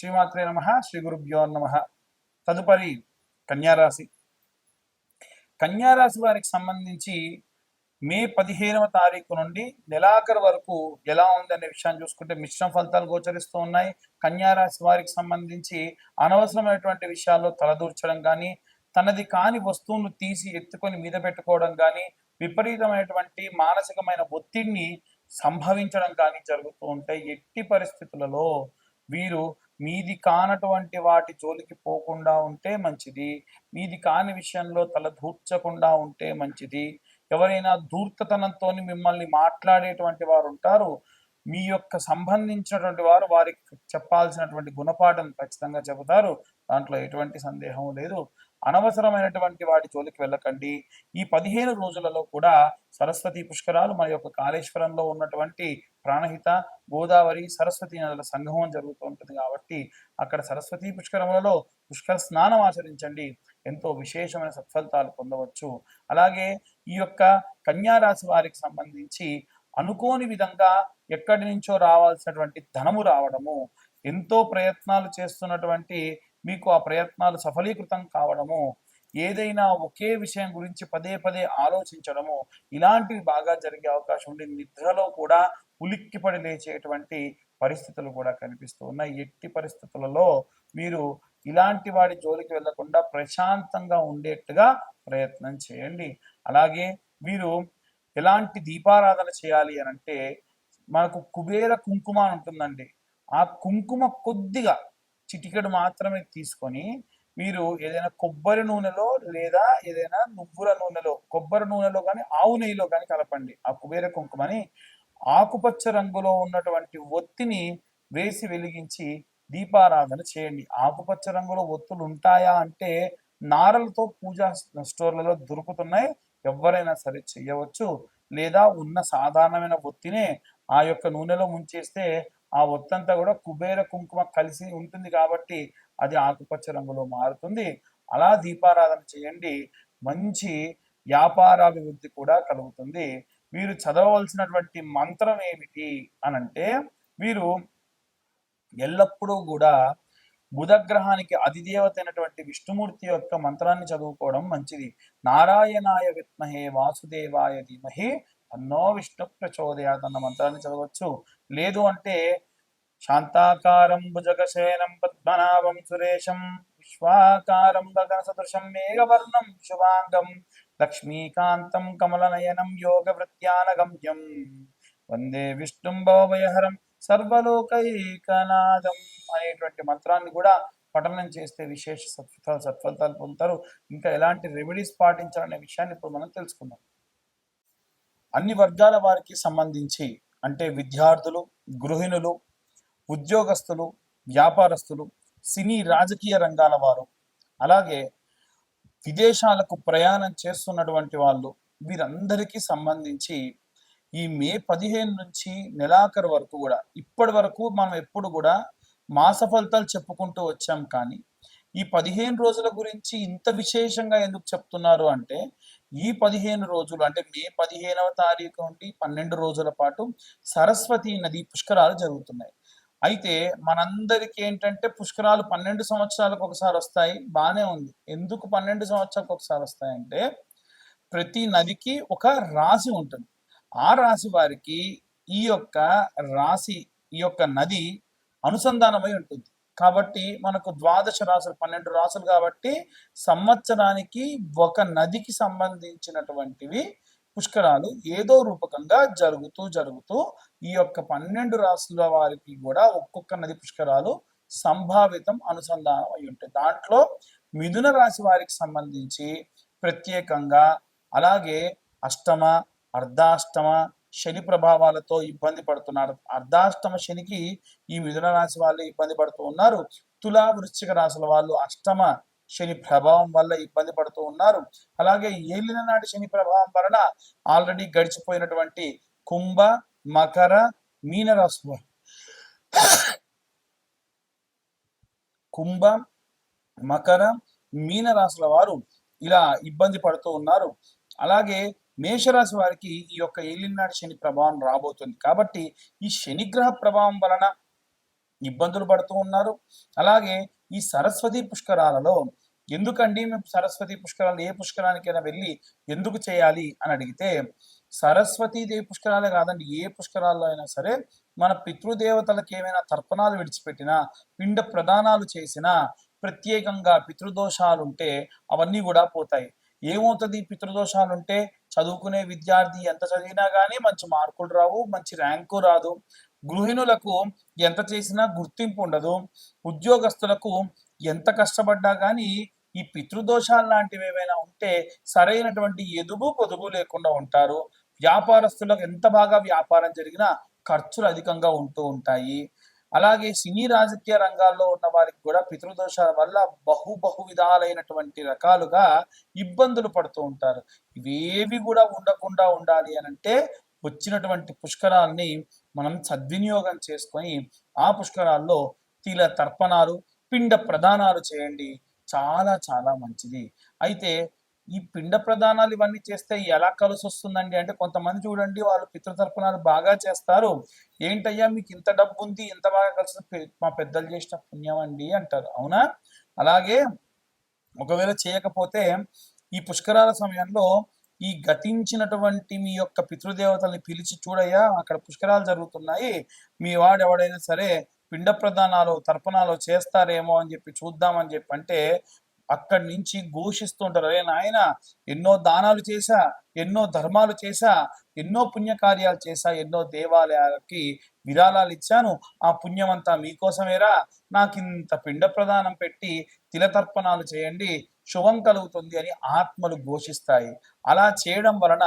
శ్రీమాత్రే నమః. శ్రీ గురుభ్యో నమః. తదుపరి కన్యారాశి. కన్యారాశి వారికి సంబంధించి మే 15వ తారీఖు నుండి నెలాఖరు వరకు ఎలా ఉందనే విషయాన్ని చూసుకుంటే మిశ్రమ ఫలితాలు గోచరిస్తూ ఉన్నాయి. కన్యారాశి వారికి సంబంధించి అనవసరమైనటువంటి విషయాల్లో తలదూర్చడం కానీ, తనది కాని వస్తువును తీసి ఎత్తుకొని మీద పెట్టుకోవడం కానీ, విపరీతమైనటువంటి మానసికమైన ఒత్తిడిని సంభవించడం కానీ జరుగుతూ ఉంటాయి. ఎట్టి పరిస్థితులలో వీరు మీది కానటువంటి వాటి జోలికి పోకుండా ఉంటే మంచిది. మీది కాని విషయంలో తలదూర్చకుండా ఉంటే మంచిది. ఎవరైనా ధూర్తతనంతో మిమ్మల్ని మాట్లాడేటువంటి వారు ఉంటారు, మీ యొక్క సంబంధించినటువంటి వారు వారికి చెప్పాల్సినటువంటి గుణపాఠం ఖచ్చితంగా చెబుతారు. దాంట్లో ఎటువంటి సందేహం లేదు. అనవసరమైనటువంటి వాటి జోలికి వెళ్ళకండి. ఈ 15 రోజులలో కూడా సరస్వతి పుష్కరాలు మన యొక్క కాళేశ్వరంలో ఉన్నటువంటి ప్రాణహిత గోదావరి సరస్వతి నదుల సంగమం జరుగుతూ ఉంటుంది కాబట్టి అక్కడ సరస్వతి పుష్కరములలో పుష్కర స్నానం ఆచరించండి. ఎంతో విశేషమైన సత్ఫలితాలు పొందవచ్చు. అలాగే ఈ యొక్క కన్యారాశి వారికి సంబంధించి అనుకోని విధంగా ఎక్కడి నుంచో రావాల్సినటువంటి ధనము రావడము, ఎంతో ప్రయత్నాలు చేస్తున్నటువంటి మీకు ఆ ప్రయత్నాలు సఫలీకృతం కావడము, ఏదైనా ఒకే విషయం గురించి పదే పదే ఆలోచించడము, ఇలాంటివి బాగా జరిగే అవకాశం ఉండి నిద్రలో కూడా ఉలిక్కిపడి లేచేటువంటి పరిస్థితులు కూడా కనిపిస్తూ ఉన్నాయి. ఎట్టి పరిస్థితులలో మీరు ఇలాంటి వాడి జోలికి వెళ్లకుండా ప్రశాంతంగా ఉండేట్టుగా ప్రయత్నం చేయండి. అలాగే మీరు ఎలాంటి దీపారాధన చేయాలి అని అంటే, మనకు కుబేర కుంకుమ ఉంటుందండి. ఆ కుంకుమ కొద్దిగా చిటికెడు మాత్రమే తీసుకొని మీరు ఏదైనా కొబ్బరి నూనెలో లేదా ఏదైనా నువ్వుల నూనెలో, కొబ్బరి నూనెలో కానీ ఆవు నెయ్యిలో కానీ కలపండి. ఆ కుబేర కుంకుమని ఆకుపచ్చ రంగులో ఉన్నటువంటి ఒత్తిని వేసి వెలిగించి దీపారాధన చేయండి. ఆకుపచ్చ రంగులో ఒత్తులు ఉంటాయా అంటే నారలతో పూజా స్టోర్లలో దొరుకుతున్నాయి. ఎవరైనా సరే చెయ్యవచ్చు. లేదా ఉన్న సాధారణమైన ఒత్తినే ఆ యొక్క నూనెలో ముంచేస్తే ఆ ఒత్తంతా కూడా కుబేర కుంకుమ కలిసి ఉంటుంది కాబట్టి అది ఆకుపచ్చ రంగులో మారుతుంది. అలా దీపారాధన చేయండి. మంచి వ్యాపారాభివృద్ధి కూడా కలుగుతుంది. మీరు చదవవలసినటువంటి మంత్రం ఏమిటి అనంటే, మీరు ఎల్లప్పుడూ కూడా బుధగ్రహానికి అధిదేవత అయినటువంటి విష్ణుమూర్తి యొక్క మంత్రాన్ని చదువుకోవడం మంచిది. నారాయణాయ విద్మహే వాసుదేవాయ ధీమహి తన్నో విష్ణు ప్రచోదయాత్ అన్న మంత్రాన్ని చదవచ్చు. లేదు అంటే శాంతాకారం భుజగశయనం పద్మనాభం సురేశం విశ్వాకారం గగన సదృశం మేఘవర్ణం శుభాంగం లక్ష్మీకాంతం కమలనయనం యోగ వృత్యానగమ్యం వందే విష్ణుం భవభయహరం సర్వలోకైకనాథం అనేటువంటి మంత్రాన్ని కూడా పఠనం చేస్తే విశేష సత్ఫలితాలు పొందుతారు. ఇంకా ఎలాంటి రెమెడీస్ పాటించాలనే విషయాన్ని ఇప్పుడు మనం తెలుసుకుందాం. అన్ని వర్గాల వారికి సంబంధించి అంటే విద్యార్థులు, గృహిణులు, ఉద్యోగస్తులు, వ్యాపారస్తులు, సినీ రాజకీయ రంగాల వారు, అలాగే విదేశాలకు ప్రయాణం చేస్తున్నటువంటి వాళ్ళు, వీరందరికీ సంబంధించి ఈ మే 15 నుంచి నెలాఖరు వరకు కూడా ఇప్పటి వరకు మనం ఎప్పుడు కూడా మాస ఫలితాలు చెప్పుకుంటూ వచ్చాం. కానీ ఈ 15 రోజుల గురించి ఇంత విశేషంగా ఎందుకు చెప్తున్నారు అంటే, ఈ 15 రోజులు అంటే మే 15వ తారీఖు నుండి 12 రోజుల పాటు సరస్వతి నది పుష్కరాలు జరుగుతున్నాయి. అయితే మనందరికీ ఏంటంటే పుష్కరాలు 12 సంవత్సరాలకు ఒకసారి వస్తాయి, బాగానే ఉంది. ఎందుకు 12 సంవత్సరాలకు ఒకసారి వస్తాయంటే, ప్రతి నదికి ఒక రాశి ఉంటుంది. ఆ రాశి వారికి ఈ యొక్క రాశి, ఈ యొక్క నది అనుసంధానమై ఉంటుంది. కాబట్టి మనకు 12 రాసులు, 12 రాసులు కాబట్టి సంవత్సరానికి ఒక నదికి సంబంధించినటువంటివి పుష్కరాలు ఏదో రూపకంగా జరుగుతూ ఈ యొక్క 12 రాసుల వారికి కూడా ఒక్కొక్క నది పుష్కరాలు సంభావితం, అనుసంధానం అయి ఉంటాయి. దాంట్లో మిథున రాశి వారికి సంబంధించి ప్రత్యేకంగా, అలాగే అష్టమ, అర్ధాష్టమ శని ప్రభావాలతో ఇబ్బంది పడుతున్నారు. అర్ధాష్టమ శనికి ఈ మిథున రాశి వాళ్ళు ఇబ్బంది పడుతూ ఉన్నారు. తులా, వృశ్చిక రాశుల వాళ్ళు అష్టమ శని ప్రభావం వల్ల ఇబ్బంది పడుతూ ఉన్నారు. అలాగే ఏలిన నాటి శని ప్రభావం వలన ఆల్రెడీ గడిచిపోయినటువంటి కుంభ, మకర, మీన రాశులు, కుంభ, మకర, మీన రాశుల వారు ఇలా ఇబ్బంది పడుతూ ఉన్నారు. అలాగే మేషరాశి వారికి ఈ యొక్క ఏలినాటి శని ప్రభావం రాబోతుంది. కాబట్టి ఈ శనిగ్రహ ప్రభావం వలన ఇబ్బందులు పడుతూ ఉన్నారు. అలాగే ఈ సరస్వతి పుష్కరాలలో ఎందుకండి మేము సరస్వతి పుష్కరాలు ఏ పుష్కరానికైనా వెళ్ళి ఎందుకు చేయాలి అని అడిగితే, సరస్వతీదేవి పుష్కరాలే కాదండి, ఏ పుష్కరాల్లో అయినా సరే మన పితృదేవతలకు ఏమైనా తర్పణాలు విడిచిపెట్టినా, పిండ ప్రదానాలు చేసినా, ప్రత్యేకంగా పితృదోషాలుంటే అవన్నీ కూడా పోతాయి. ఏమవుతుంది పితృదోషాలుంటే? చదువుకునే విద్యార్థి ఎంత చదివినా కానీ మంచి మార్కులు రావు, మంచి ర్యాంకు రాదు. గృహిణులకు ఎంత చేసినా గుర్తింపు ఉండదు. ఉద్యోగస్తులకు ఎంత కష్టపడ్డా కానీ ఈ పితృదోషాలు లాంటివి ఏమైనా ఉంటే సరైనటువంటి ఎదుగు పొదుగు లేకుండా ఉంటారు. వ్యాపారస్తులకు ఎంత బాగా వ్యాపారం జరిగినా ఖర్చులు అధికంగా ఉంటూ ఉంటాయి. అలాగే సినీ రాజకీయ రంగాల్లో ఉన్న వారికి కూడా పితృదోషాల వల్ల బహు విధాలైనటువంటి రకాలుగా ఇబ్బందులు పడుతూ ఉంటారు. ఇవేవి కూడా ఉండకుండా ఉండాలి అనంటే వచ్చినటువంటి పుష్కరాల్ని మనం సద్వినియోగం చేసుకొని ఆ పుష్కరాల్లో తిల తర్పణాలు, పిండ ప్రదానాలు చేయండి. చాలా చాలా మంచిది. అయితే ఈ పిండ ప్రదానాలు ఇవన్నీ చేస్తే ఎలా కలిసొస్తుందండి అంటే, కొంతమంది చూడండి వాళ్ళు పితృతర్పణాలు బాగా చేస్తారు. ఏంటయ్యా మీకు ఇంత డబ్బు ఉంది, ఇంత బాగా కలిసి మా పెద్దలు చేసిన పుణ్యం అండి అంటారు. అవునా? అలాగే ఒకవేళ చేయకపోతే ఈ పుష్కరాల సమయంలో ఈ గతించినటువంటి మీ యొక్క పితృదేవతల్ని పిలిచి, చూడయ్యా అక్కడ పుష్కరాలు జరుగుతున్నాయి, మీ వాడు ఎవడైనా సరే పిండ ప్రదానాలు తర్పణాలు చేస్తారేమో అని చెప్పి చూద్దామని చెప్పి అంటే అక్కడి నుంచి ఘోషిస్తూ ఉంటారు. అరే నాయన, ఎన్నో దానాలు చేశా, ఎన్నో ధర్మాలు చేశా, ఎన్నో పుణ్యకార్యాలు చేశా, ఎన్నో దేవాలయాలకి విరాళాలు ఇచ్చాను, ఆ పుణ్యమంతా మీకోసమేరా, నాకింత పిండ ప్రదానం పెట్టి తిలతర్పణాలు చేయండి, శుభం కలుగుతుంది అని ఆత్మలు ఘోషిస్తాయి. అలా చేయడం వలన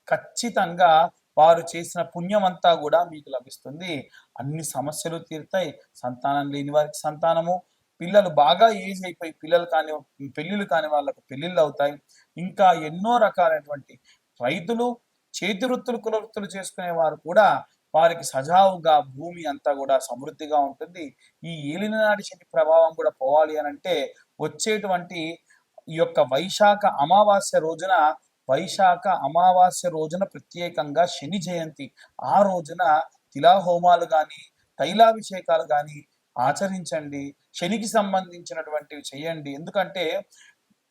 ఖచ్చితంగా వారు చేసిన పుణ్యమంతా కూడా మీకు లభిస్తుంది. అన్ని సమస్యలు తీరుతాయి. సంతానం లేని వారికి సంతానము, పిల్లలు బాగా ఏజ్ అయిపోయి పెళ్ళిళ్ళు కాని వాళ్ళకు పెళ్ళిళ్ళు అవుతాయి. ఇంకా ఎన్నో రకాలైనటువంటి రైతులు, చేతి వృత్తులు, కుల వృత్తులు చేసుకునే వారు కూడా వారికి సజావుగా భూమి అంతా కూడా సమృద్ధిగా ఉంటుంది. ఈ ఏలినాటి శని ప్రభావం కూడా పోవాలి అనంటే వచ్చేటువంటి ఈ యొక్క వైశాఖ అమావాస్య రోజున ప్రత్యేకంగా శని జయంతి. ఆ రోజున తిలాహోమాలు కానీ తైలాభిషేకాలు కానీ ఆచరించండి. శనికి సంబంధించినటువంటివి చేయండి. ఎందుకంటే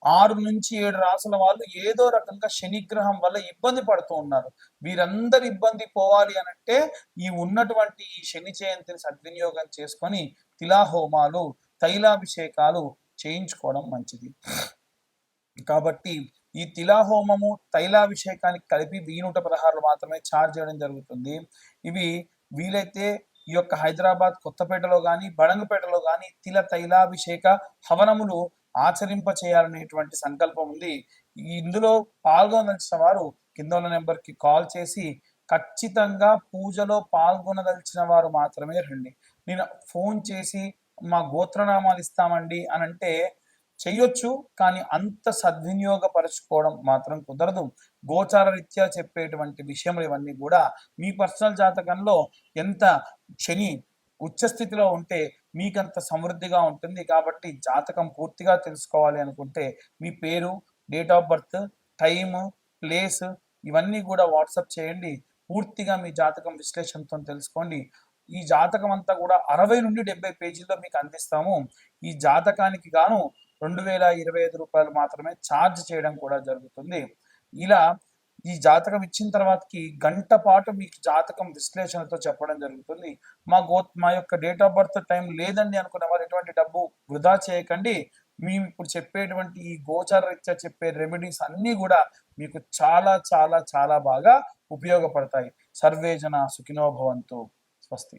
6 నుంచి 7 రాసుల వాళ్ళు ఏదో రకంగా శనిగ్రహం వల్ల ఇబ్బంది పడుతూ ఉన్నారు. వీరందరి ఇబ్బంది పోవాలి అనంటే ఈ ఉన్నటువంటి ఈ శని జయంతిని సద్వినియోగం చేసుకొని తిలాహోమాలు, తైలాభిషేకాలు చేయించుకోవడం మంచిది. కాబట్టి ఈ తిలాహోమము, తైలాభిషేకానికి కలిపి 1116 మాత్రమే ఛార్జ్ చేయడం జరుగుతుంది. ఇవి వీలైతే ఈ యొక్క హైదరాబాద్ కొత్తపేటలో కానీ బడంగపేటలో కానీ తైలాభిషేక హవనములు ఆచరింప చేయాలనేటువంటి సంకల్పం ఉంది. ఇందులో పాల్గొనదలిచిన వారు కింద ఉన్న నెంబర్కి కాల్ చేసి ఖచ్చితంగా పూజలో పాల్గొనదలిచిన వారు మాత్రమే రండి. నేను ఫోన్ చేసి మా గోత్రనామాలు ఇస్తామండి అని అంటే చెయ్యొచ్చు, కానీ అంత సద్వినియోగపరచుకోవడం మాత్రం కుదరదు. గోచార రీత్యా చెప్పేటువంటి విషయములు ఇవన్నీ కూడా మీ పర్సనల్ జాతకంలో ఎంత శని ఉచ్చస్థితిలో ఉంటే మీకంత సమృద్ధిగా ఉంటుంది. కాబట్టి జాతకం పూర్తిగా తెలుసుకోవాలి అనుకుంటే మీ పేరు, date of birth, time, place ఇవన్నీ కూడా వాట్సాప్ చేయండి. పూర్తిగా మీ జాతకం విశ్లేషణతో తెలుసుకోండి. ఈ జాతకం అంతా కూడా 60 నుండి 70 పేజీల్లో మీకు అందిస్తాము. ఈ జాతకానికి గాను 2025 రూపాయలు మాత్రమే ఛార్జ్ చేయడం కూడా జరుగుతుంది. ఇలా ఈ జాతకం ఇచ్చిన తర్వాతకి గంట పాటు మీకు జాతకం విశ్లేషణతో చెప్పడం జరుగుతుంది. మా యొక్క డేట్ ఆఫ్ బర్త్ టైం లేదండి అనుకునే వారు ఎటువంటి డబ్బు వృధా చేయకండి. మేము ఇప్పుడు చెప్పేటువంటి ఈ గోచార రీత్యా చెప్పే రెమెడీస్ అన్నీ కూడా మీకు చాలా చాలా చాలా బాగా ఉపయోగపడతాయి. సర్వే జన సుఖినో భవంతు. స్వస్తి.